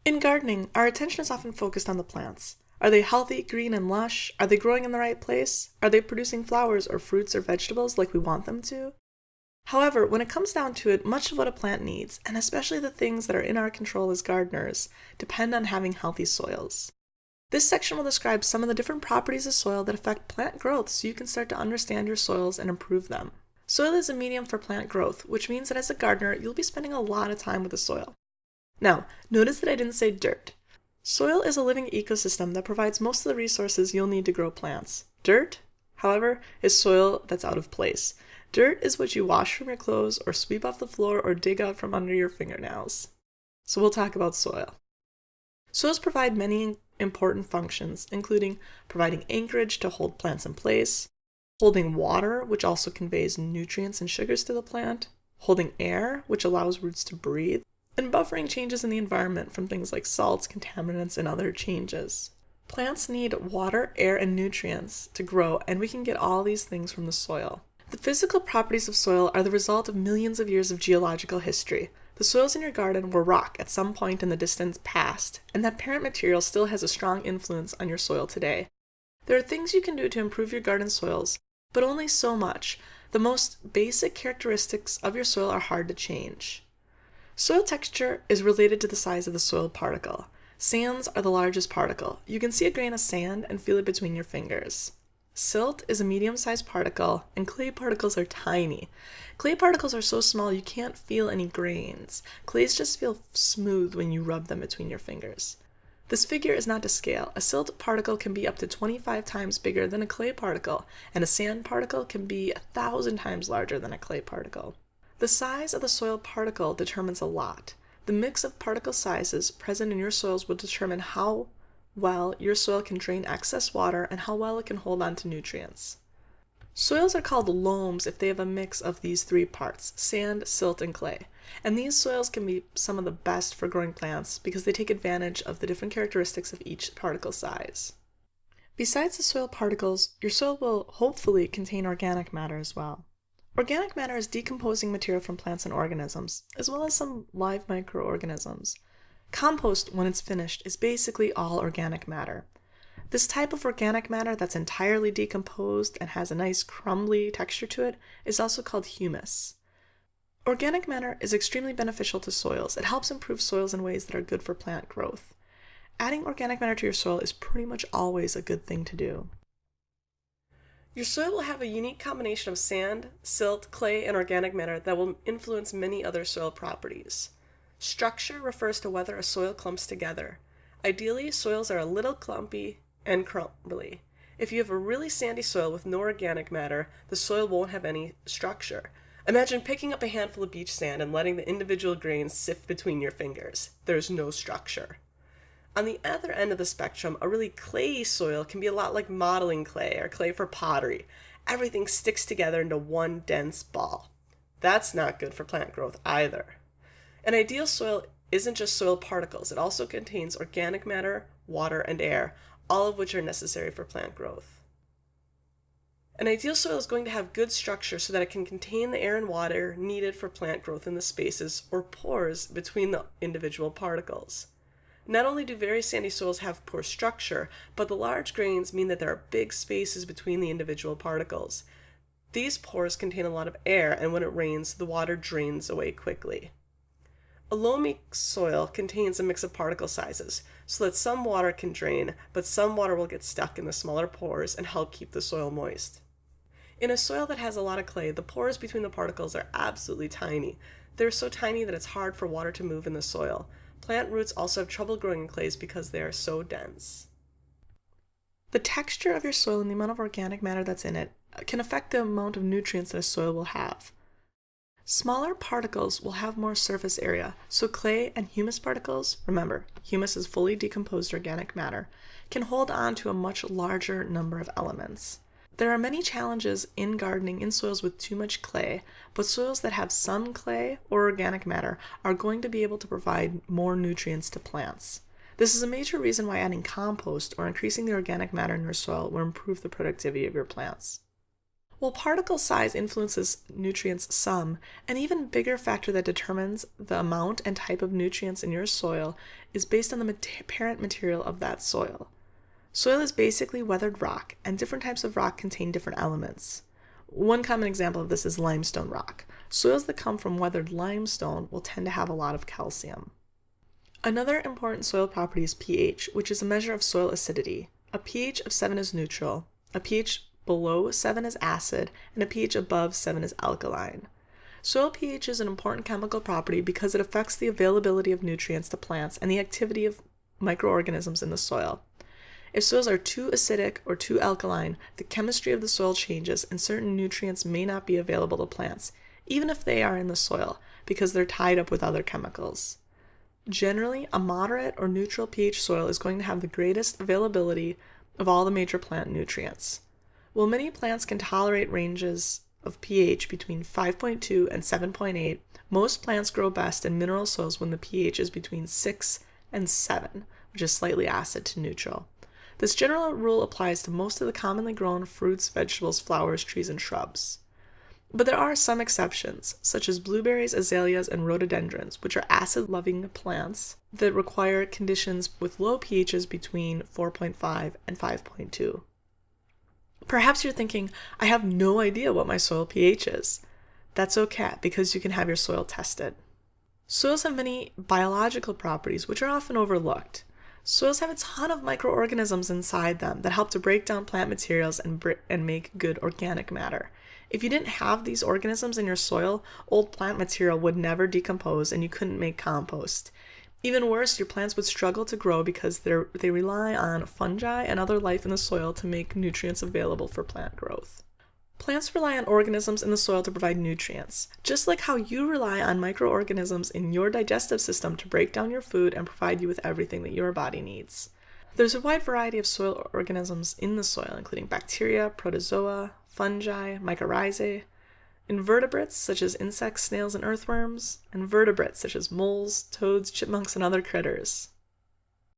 In gardening, our attention is often focused on the plants. Are they healthy, green, and lush? Are they growing in the right place? Are they producing flowers or fruits or vegetables like we want them to? However, when it comes down to it, much of what a plant needs, and especially the things that are in our control as gardeners, depend on having healthy soils. This section will describe some of the different properties of soil that affect plant growth so you can start to understand your soils and improve them. Soil is a medium for plant growth, which means that as a gardener, you'll be spending a lot of time with the soil. Now, notice that I didn't say dirt. Soil is a living ecosystem that provides most of the resources you'll need to grow plants. Dirt, however, is soil that's out of place. Dirt is what you wash from your clothes or sweep off the floor or dig out from under your fingernails. So we'll talk about soil. Soils provide many important functions, including providing anchorage to hold plants in place, holding water, which also conveys nutrients and sugars to the plant, holding air, which allows roots to breathe, and buffering changes in the environment from things like salts, contaminants, and other changes. Plants need water, air, and nutrients to grow, and we can get all these things from the soil. The physical properties of soil are the result of millions of years of geological history. The soils in your garden were rock at some point in the distant past, and that parent material still has a strong influence on your soil today. There are things you can do to improve your garden soils, but only so much. The most basic characteristics of your soil are hard to change. Soil texture is related to the size of the soil particle. Sands are the largest particle. You can see a grain of sand and feel it between your fingers. Silt is a medium-sized particle, and clay particles are tiny. Clay particles are so small you can't feel any grains. Clays just feel smooth when you rub them between your fingers. This figure is not to scale. A silt particle can be up to 25 times bigger than a clay particle, and a sand particle can be 1,000 times larger than a clay particle. The size of the soil particle determines a lot. The mix of particle sizes present in your soils will determine how well your soil can drain excess water and how well it can hold on to nutrients. Soils are called loams if they have a mix of these three parts: sand, silt, and clay. And these soils can be some of the best for growing plants because they take advantage of the different characteristics of each particle size. Besides the soil particles, your soil will hopefully contain organic matter as well. Organic matter is decomposing material from plants and organisms, as well as some live microorganisms. Compost, when it's finished, is basically all organic matter. This type of organic matter that's entirely decomposed and has a nice crumbly texture to it is also called humus. Organic matter is extremely beneficial to soils. It helps improve soils in ways that are good for plant growth. Adding organic matter to your soil is pretty much always a good thing to do. Your soil will have a unique combination of sand, silt, clay, and organic matter that will influence many other soil properties. Structure refers to whether a soil clumps together. Ideally, soils are a little clumpy and crumbly. If you have a really sandy soil with no organic matter, the soil won't have any structure. Imagine picking up a handful of beach sand and letting the individual grains sift between your fingers. There's no structure. On the other end of the spectrum, a really clayey soil can be a lot like modeling clay or clay for pottery. Everything sticks together into one dense ball. That's not good for plant growth either. An ideal soil isn't just soil particles. It also contains organic matter, water, and air, all of which are necessary for plant growth. An ideal soil is going to have good structure so that it can contain the air and water needed for plant growth in the spaces or pores between the individual particles. Not only do very sandy soils have poor structure, but the large grains mean that there are big spaces between the individual particles. These pores contain a lot of air, and when it rains, the water drains away quickly. A loamy soil contains a mix of particle sizes, so that some water can drain, but some water will get stuck in the smaller pores and help keep the soil moist. In a soil that has a lot of clay, the pores between the particles are absolutely tiny. They're so tiny that it's hard for water to move in the soil. Plant roots also have trouble growing in clays because they are so dense. The texture of your soil and the amount of organic matter that's in it can affect the amount of nutrients that a soil will have. Smaller particles will have more surface area, so clay and humus particles, remember, humus is fully decomposed organic matter, can hold on to a much larger number of elements. There are many challenges in gardening in soils with too much clay, but soils that have some clay or organic matter are going to be able to provide more nutrients to plants. This is a major reason why adding compost or increasing the organic matter in your soil will improve the productivity of your plants. While particle size influences nutrients some, an even bigger factor that determines the amount and type of nutrients in your soil is based on the parent material of that soil. Soil is basically weathered rock, and different types of rock contain different elements. One common example of this is limestone rock. Soils that come from weathered limestone will tend to have a lot of calcium. Another important soil property is pH, which is a measure of soil acidity. A pH of 7 is neutral, a pH below 7 is acid, and a pH above 7 is alkaline. Soil pH is an important chemical property because it affects the availability of nutrients to plants and the activity of microorganisms in the soil. If soils are too acidic or too alkaline, the chemistry of the soil changes and certain nutrients may not be available to plants, even if they are in the soil, because they're tied up with other chemicals. Generally, a moderate or neutral pH soil is going to have the greatest availability of all the major plant nutrients. While many plants can tolerate ranges of pH between 5.2 and 7.8, most plants grow best in mineral soils when the pH is between 6 and 7, which is slightly acid to neutral. This general rule applies to most of the commonly grown fruits, vegetables, flowers, trees, and shrubs. But there are some exceptions, such as blueberries, azaleas, and rhododendrons, which are acid-loving plants that require conditions with low pHs between 4.5 and 5.2. Perhaps you're thinking, I have no idea what my soil pH is. That's okay, because you can have your soil tested. Soils have many biological properties which are often overlooked. Soils have a ton of microorganisms inside them that help to break down plant materials and make good organic matter. If you didn't have these organisms in your soil, old plant material would never decompose and you couldn't make compost. Even worse, your plants would struggle to grow because they rely on fungi and other life in the soil to make nutrients available for plant growth. Plants rely on organisms in the soil to provide nutrients, just like how you rely on microorganisms in your digestive system to break down your food and provide you with everything that your body needs. There's a wide variety of soil organisms in the soil, including bacteria, protozoa, fungi, mycorrhizae, invertebrates such as insects, snails, and earthworms, and vertebrates such as moles, toads, chipmunks, and other critters.